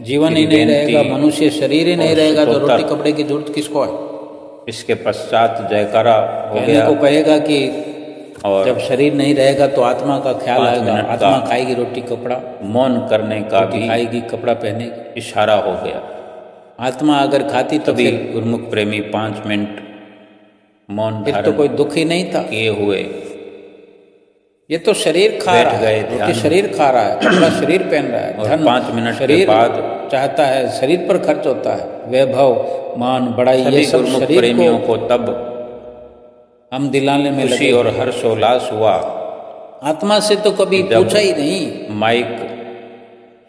जीवन ही श्री नहीं बेनती रहेगा, मनुष्य शरीर ही नहीं और रहेगा तो स्तोत्र। रोटी कपड़े की जरूरत किसको है? इसके पश्चात जयकारा हो कहने गया को कहेगा कि और जब शरीर नहीं रहेगा तो आत्मा का ख्याल 5 आएगा, मिनट आत्मा का खाएगी रोटी कपड़ा, मौन करने का रोटी भी खाएगी कपड़ा पहनेगी। इशारा हो गया। आत्मा अगर खाती तो तभी फिर गुरुमुख प्रेमी 5 मिनट मौन तो धारण कोई दुख ही नहीं था। किए हुए ये तो शरीर खा बैठ रहा गए है, ध्यान रोटी में। शरीर खा रहा है, कपड़ा शरीर पहन रहा है, और धन 5 मिनट के शरीर बाद चाहता है, शरीर पर खर्च होता है, वैभव मान बड़ाई ये सभी सब गुरुमुख शरीर प्रेमियों को को तब हम दिलाने में खुशी लगे। और हर्षोल्लास हुआ। आत्मा से तो कभी जब पूछा ही नहीं। माइक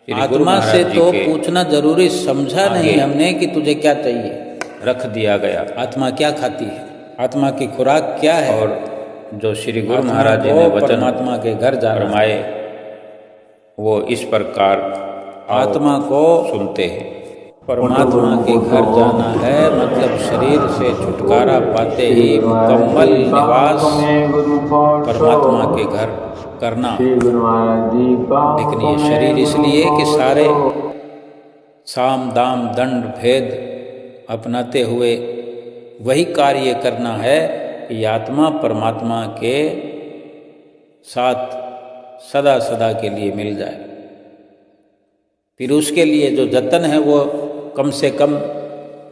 श्री गुरु आत्मा महाराज से जी तो के पूछना जरूरी समझा आगे नहीं हमने कि तुझे क्या चाहिए, रख दिया गया। आत्मा क्या खाती है, आत्मा की खुराक क्या है। और जो श्री गुरु आत्मा महाराज जी को ने वचन परमात्मा के घर जाना है। फरमाए वो इस प्रकार आत्मा को सुनते हैं। परमात्मा के घर जाना है, मतलब शरीर से छुटकारा पाते ही मुकम्मल निवास परमात्मा के घर करना। लेकिन ये शरीर इसलिए कि सारे साम दाम दंड भेद अपनाते हुए वही कार्य करना है कि आत्मा परमात्मा के साथ सदा सदा के लिए मिल जाए। फिर उसके लिए जो जतन है वो कम से कम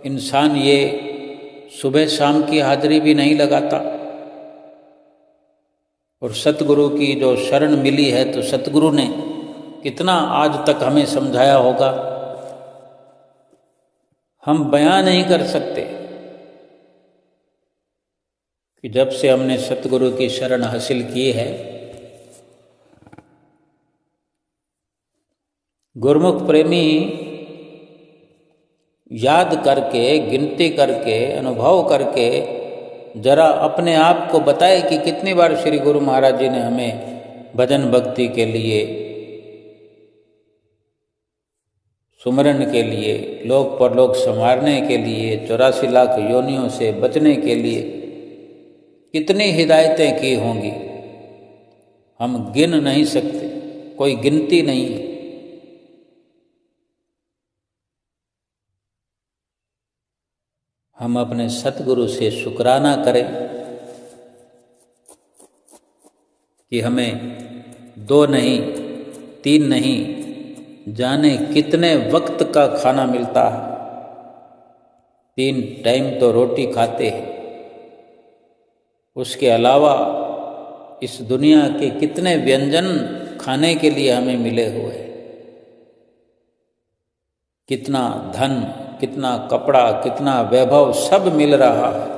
इंसान ये सुबह शाम की हाजिरी भी नहीं लगाता। और सतगुरु की जो शरण मिली है तो सतगुरु ने कितना आज तक हमें समझाया होगा, हम बयान नहीं कर सकते कि जब से हमने सतगुरु की शरण हासिल की है, गुरुमुख प्रेमी याद करके, गिनती करके, अनुभव करके जरा अपने आप को बताए कि कितनी बार श्री गुरु महाराज जी ने हमें भजन भक्ति के लिए, सुमरन के लिए, लोक परलोक संवारने के लिए, 84 लाख योनियों से बचने के लिए कितनी हिदायतें की होंगी, हम गिन नहीं सकते, कोई गिनती नहीं है। हम अपने सतगुरु से शुक्राना करें कि हमें 2 नहीं 3 नहीं जाने कितने वक्त का खाना मिलता है। 3 टाइम तो रोटी खाते हैं, उसके अलावा इस दुनिया के कितने व्यंजन खाने के लिए हमें मिले हुए हैं। कितना धन, कितना कपड़ा, कितना वैभव सब मिल रहा है,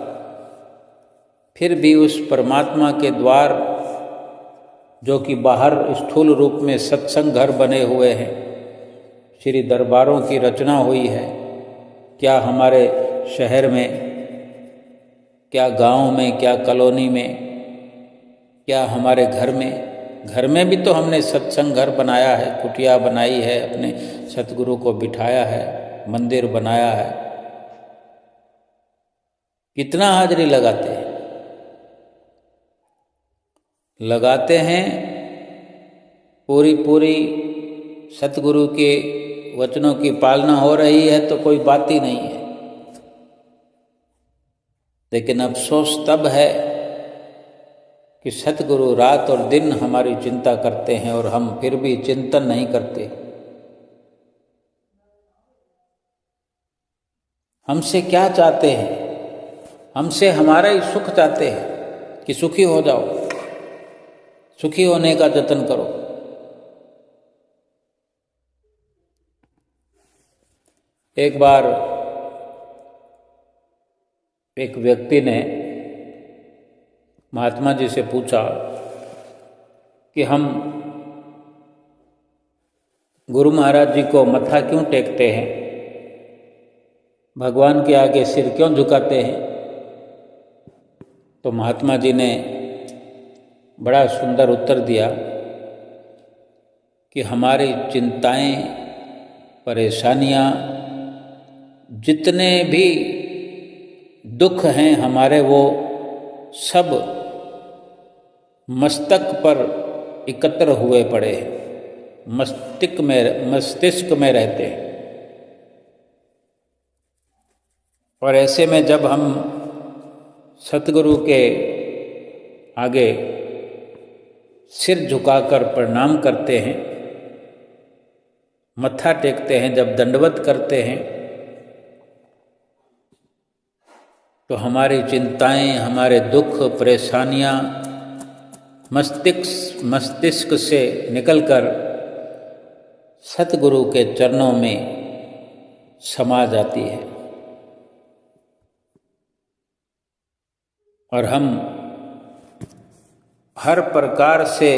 फिर भी उस परमात्मा के द्वार जो कि बाहर स्थूल रूप में सत्संग घर बने हुए हैं, श्री दरबारों की रचना हुई है, क्या हमारे शहर में, क्या गांव में, क्या कॉलोनी में, क्या हमारे घर में भी तो हमने सत्संग घर बनाया है, कुटिया बनाई है, अपने सतगुरु को बिठाया है, मंदिर बनाया है। कितना हाजिरी लगाते हैं? लगाते हैं पूरी सतगुरु के वचनों की पालना हो रही है तो कोई बात ही नहीं है। लेकिन अफसोस तब है कि सतगुरु रात और दिन हमारी चिंता करते हैं और हम फिर भी चिंतन नहीं करते। हमसे क्या चाहते हैं? हमसे हमारा ही सुख चाहते हैं कि सुखी हो जाओ, सुखी होने का जतन करो। एक बार एक व्यक्ति ने महात्मा जी से पूछा कि हम गुरु महाराज जी को मत्था क्यों टेकते हैं, भगवान के आगे सिर क्यों झुकाते हैं? तो महात्मा जी ने बड़ा सुंदर उत्तर दिया कि हमारी चिंताएं, परेशानियां, जितने भी दुख हैं हमारे, वो सब मस्तक पर एकत्र हुए पड़े हैं, मस्तिष्क में रहते हैं। और ऐसे में जब हम सतगुरु के आगे सिर झुकाकर प्रणाम करते हैं, मत्था टेकते हैं, जब दंडवत करते हैं, तो हमारी चिंताएं, हमारे दुख, परेशानियां मस्तिष्क से निकलकर सतगुरु के चरणों में समा जाती है और हम हर प्रकार से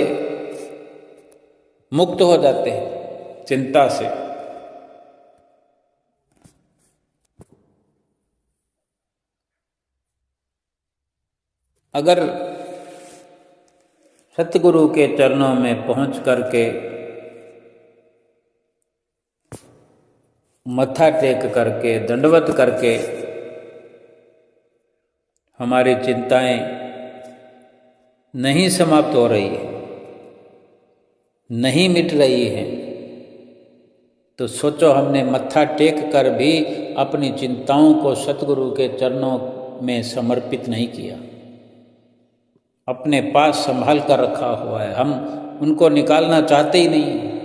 मुक्त हो जाते हैं चिंता से। अगर सतगुरु के चरणों में पहुंच करके, मत्था टेक करके, दंडवत करके हमारी चिंताएं नहीं समाप्त हो रही है, नहीं मिट रही हैं, तो सोचो हमने मत्था टेक कर भी अपनी चिंताओं को सतगुरु के चरणों में समर्पित नहीं किया, अपने पास संभाल कर रखा हुआ है, हम उनको निकालना चाहते ही नहीं।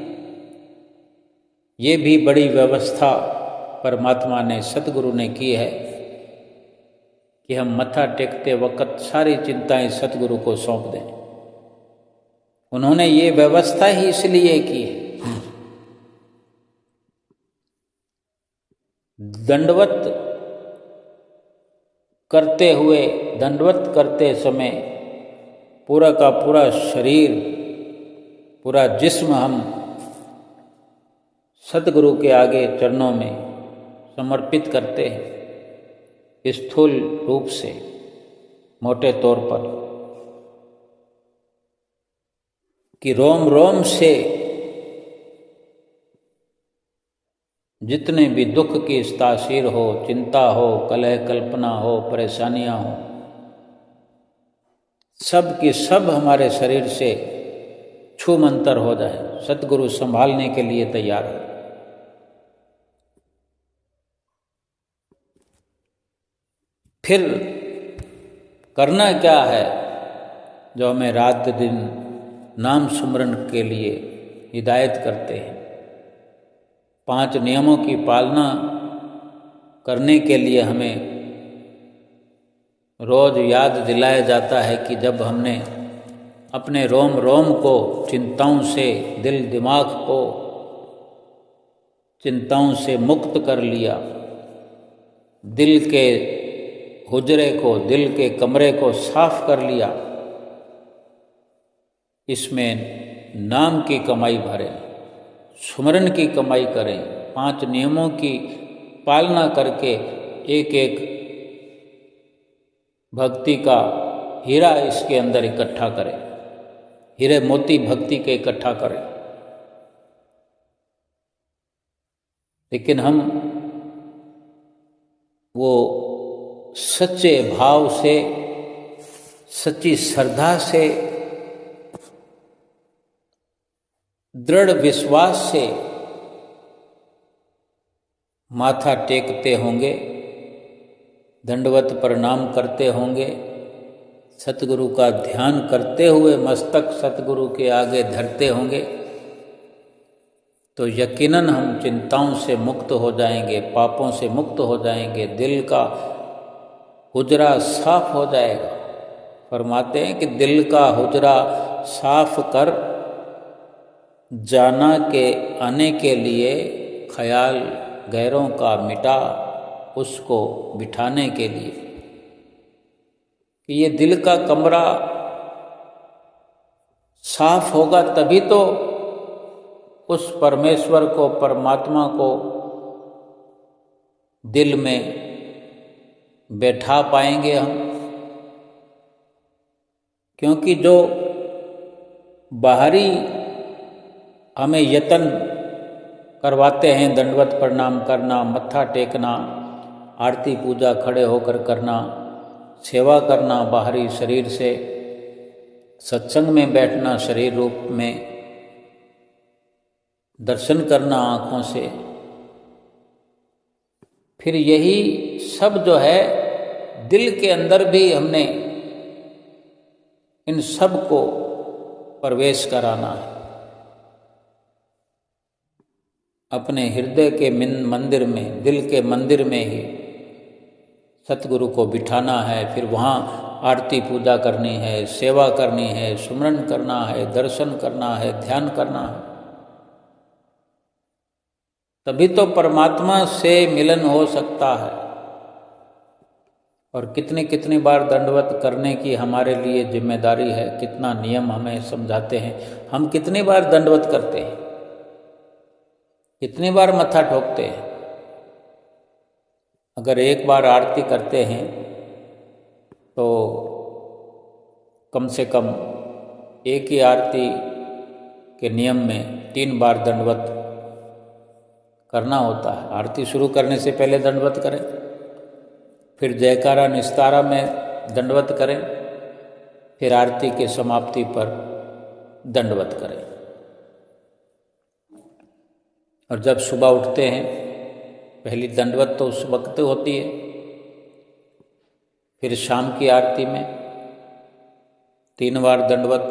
ये भी बड़ी व्यवस्था परमात्मा ने, सतगुरु ने की है कि हम मत्था टेकते वक्त सारी चिंताएं सतगुरु को सौंप दें। उन्होंने ये व्यवस्था ही इसलिए की है। दंडवत करते समय पूरा का पूरा शरीर, पूरा जिस्म हम सतगुरु के आगे चरणों में समर्पित करते हैं, स्थूल रूप से, मोटे तौर पर, कि रोम रोम से जितने भी दुख की तासीर हो, चिंता हो, कलह कल्पना हो, परेशानियां हो, सब की सब हमारे शरीर से छूमंतर हो जाए। सतगुरु संभालने के लिए तैयार है। फिर करना क्या है, जो हमें रात दिन नाम सुमरन के लिए हिदायत करते हैं। 5 नियमों की पालना करने के लिए हमें रोज याद दिलाया जाता है कि जब हमने अपने रोम रोम को चिंताओं से, दिल दिमाग को चिंताओं से मुक्त कर लिया, दिल के हुजरे को, दिल के कमरे को साफ कर लिया, इसमें नाम की कमाई भरें, सुमरन की कमाई करें, 5 नियमों की पालना करके एक एक भक्ति का हीरा इसके अंदर इकट्ठा करें, हीरे मोती भक्ति के इकट्ठा करें। लेकिन हम वो सच्चे भाव से, सच्ची श्रद्धा से, दृढ़ विश्वास से माथा टेकते होंगे, दंडवत प्रणाम करते होंगे, सतगुरु का ध्यान करते हुए मस्तक सतगुरु के आगे धरते होंगे, तो यकीनन हम चिंताओं से मुक्त हो जाएंगे, पापों से मुक्त हो जाएंगे, दिल का हुजरा साफ हो जाएगा। फरमाते हैं कि दिल का हुजरा साफ कर जाना के आने के लिए ख्याल गैरों का मिटा उसको बिठाने के लिए, कि ये दिल का कमरा साफ होगा तभी तो उस परमेश्वर को, परमात्मा को दिल में बैठा पाएंगे हम। क्योंकि जो बाहरी हमें यत्न करवाते हैं, दंडवत प्रणाम करना, मत्था टेकना, आरती पूजा खड़े होकर करना, सेवा करना बाहरी शरीर से, सत्संग में बैठना शरीर रूप में, दर्शन करना आँखों से, फिर यही सब जो है दिल के अंदर भी हमने इन सब को प्रवेश कराना है। अपने हृदय के मंदिर में, दिल के मंदिर में ही सतगुरु को बिठाना है। फिर वहाँ आरती पूजा करनी है, सेवा करनी है, सुमरन करना है, दर्शन करना है, ध्यान करना है। तभी तो परमात्मा से मिलन हो सकता है। और कितनी कितनी बार दंडवत करने की हमारे लिए जिम्मेदारी है। कितना नियम हमें समझाते हैं। हम कितनी बार दंडवत करते हैं, कितनी बार मत्था ठोकते हैं। अगर एक बार आरती करते हैं तो कम से कम एक ही आरती के नियम में 3 बार दंडवत करना होता है। आरती शुरू करने से पहले दंडवत करें, फिर जयकारा निस्तारा में दंडवत करें, फिर आरती के समाप्ति पर दंडवत करें। और जब सुबह उठते हैं पहली दंडवत तो उस वक्त होती है, फिर शाम की आरती में 3 बार दंडवत,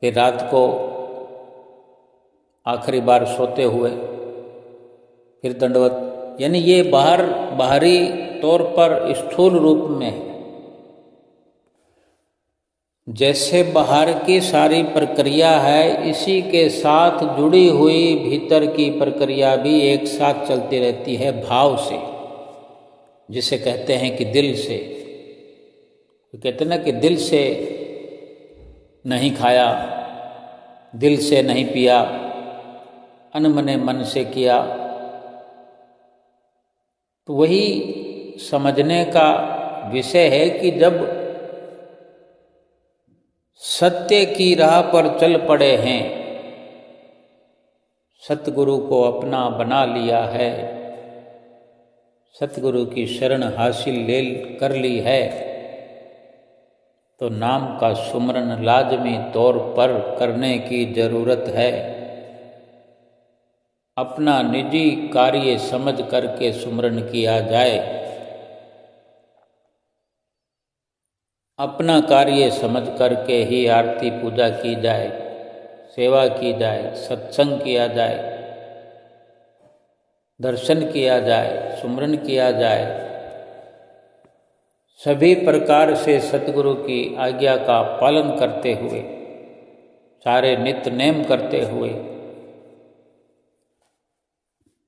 फिर रात को आखिरी बार सोते हुए फिर दंडवत। यानी ये बाहरी तौर पर स्थूल रूप में है। जैसे बाहर की सारी प्रक्रिया है, इसी के साथ जुड़ी हुई भीतर की प्रक्रिया भी एक साथ चलती रहती है, भाव से, जिसे कहते हैं कि दिल से। तो कहते हैं ना कि दिल से नहीं खाया, दिल से नहीं पिया, अनमने मन से किया। तो वही समझने का विषय है कि जब सत्य की राह पर चल पड़े हैं, सतगुरु को अपना बना लिया है, सतगुरु की शरण हासिल कर ली है, तो नाम का सुमरन लाजमी तौर पर करने की जरूरत है। अपना निजी कार्य समझ करके सुमरन किया जाए, अपना कार्य समझ करके ही आरती पूजा की जाए, सेवा की जाए, सत्संग किया जाए, दर्शन किया जाए, सुमरन किया जाए। सभी प्रकार से सतगुरु की आज्ञा का पालन करते हुए, सारे नित्य नेम करते हुए,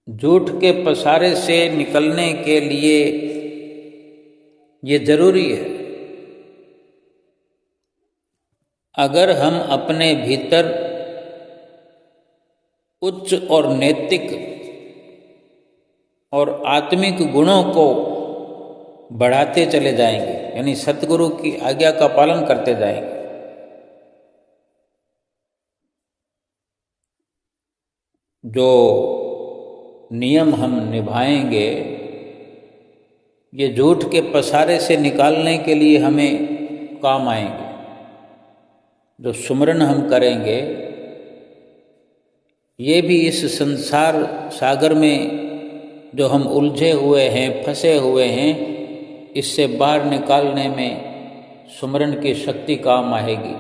झूठ के पसारे से निकलने के लिए ये जरूरी है। अगर हम अपने भीतर उच्च और नैतिक और आत्मिक गुणों को बढ़ाते चले जाएंगे, यानी सतगुरु की आज्ञा का पालन करते जाएंगे, जो नियम हम निभाएंगे, ये झूठ के पसारे से निकालने के लिए हमें काम आएंगे। जो सुमरन हम करेंगे, ये भी इस संसार सागर में जो हम उलझे हुए हैं, फंसे हुए हैं, इससे बाहर निकालने में सुमरन की शक्ति काम आएगी।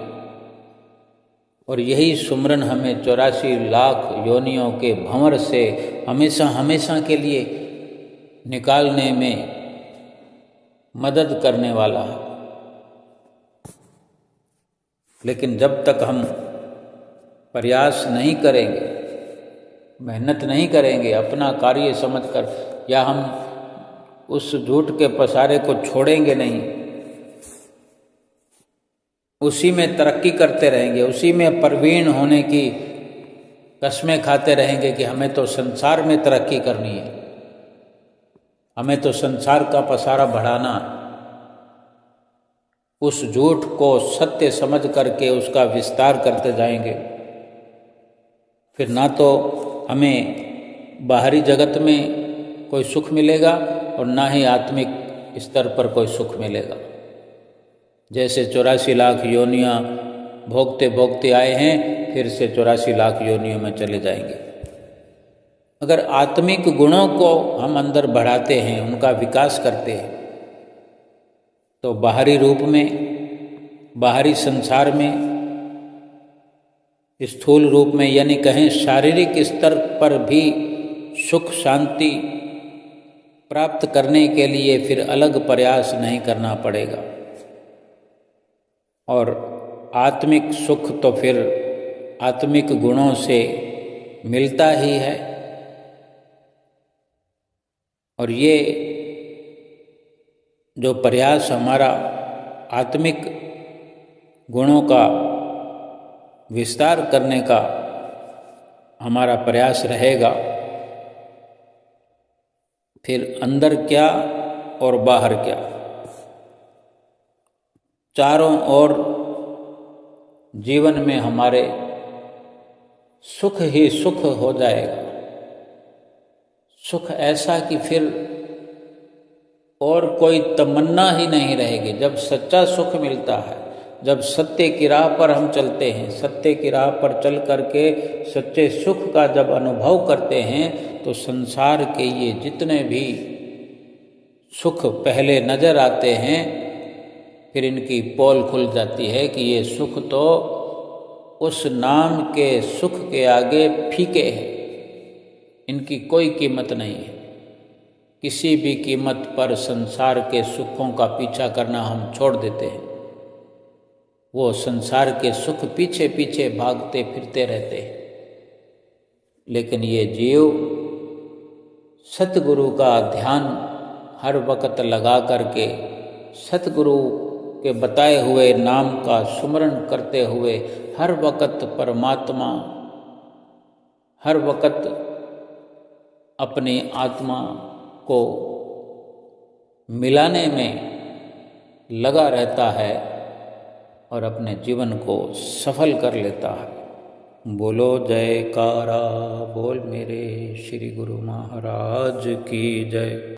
और यही सुमरन हमें 84 लाख योनियों के भंवर से हमेशा हमेशा के लिए निकालने में मदद करने वाला है। लेकिन जब तक हम प्रयास नहीं करेंगे, मेहनत नहीं करेंगे अपना कार्य समझकर, या हम उस झूठ के पसारे को छोड़ेंगे नहीं, उसी में तरक्की करते रहेंगे, उसी में प्रवीण होने की कस्में खाते रहेंगे कि हमें तो संसार में तरक्की करनी है, हमें तो संसार का पसारा बढ़ाना, उस झूठ को सत्य समझ करके उसका विस्तार करते जाएंगे, फिर ना तो हमें बाहरी जगत में कोई सुख मिलेगा और ना ही आत्मिक स्तर पर कोई सुख मिलेगा। जैसे 84 लाख योनियाँ भोगते भोगते आए हैं, फिर से 84 लाख योनियों में चले जाएंगे। अगर आत्मिक गुणों को हम अंदर बढ़ाते हैं, उनका विकास करते हैं, तो बाहरी रूप में, बाहरी संसार में, स्थूल रूप में, यानी कहें शारीरिक स्तर पर भी सुख शांति प्राप्त करने के लिए फिर अलग प्रयास नहीं करना पड़ेगा। और आत्मिक सुख तो फिर आत्मिक गुणों से मिलता ही है। और ये जो प्रयास हमारा आत्मिक गुणों का विस्तार करने का हमारा प्रयास रहेगा, फिर अंदर क्या और बाहर क्या, चारों ओर जीवन में हमारे सुख ही सुख हो जाएगा। सुख ऐसा कि फिर और कोई तमन्ना ही नहीं रहेगी। जब सच्चा सुख मिलता है, जब सत्य की राह पर हम चलते हैं, सत्य की राह पर चल करके सच्चे सुख का जब अनुभव करते हैं, तो संसार के ये जितने भी सुख पहले नजर आते हैं, फिर इनकी पोल खुल जाती है कि ये सुख तो उस नाम के सुख के आगे फीके हैं, इनकी कोई कीमत नहीं है। किसी भी कीमत पर संसार के सुखों का पीछा करना हम छोड़ देते हैं। वो संसार के सुख पीछे पीछे भागते फिरते रहते हैं। लेकिन ये जीव सतगुरु का ध्यान हर वक्त लगा करके, सतगुरु के बताए हुए नाम का सुमरण करते हुए हर वक्त परमात्मा, हर वक्त अपनी आत्मा को मिलाने में लगा रहता है और अपने जीवन को सफल कर लेता है। बोलो जयकारा बोल मेरे श्री गुरु महाराज की जय।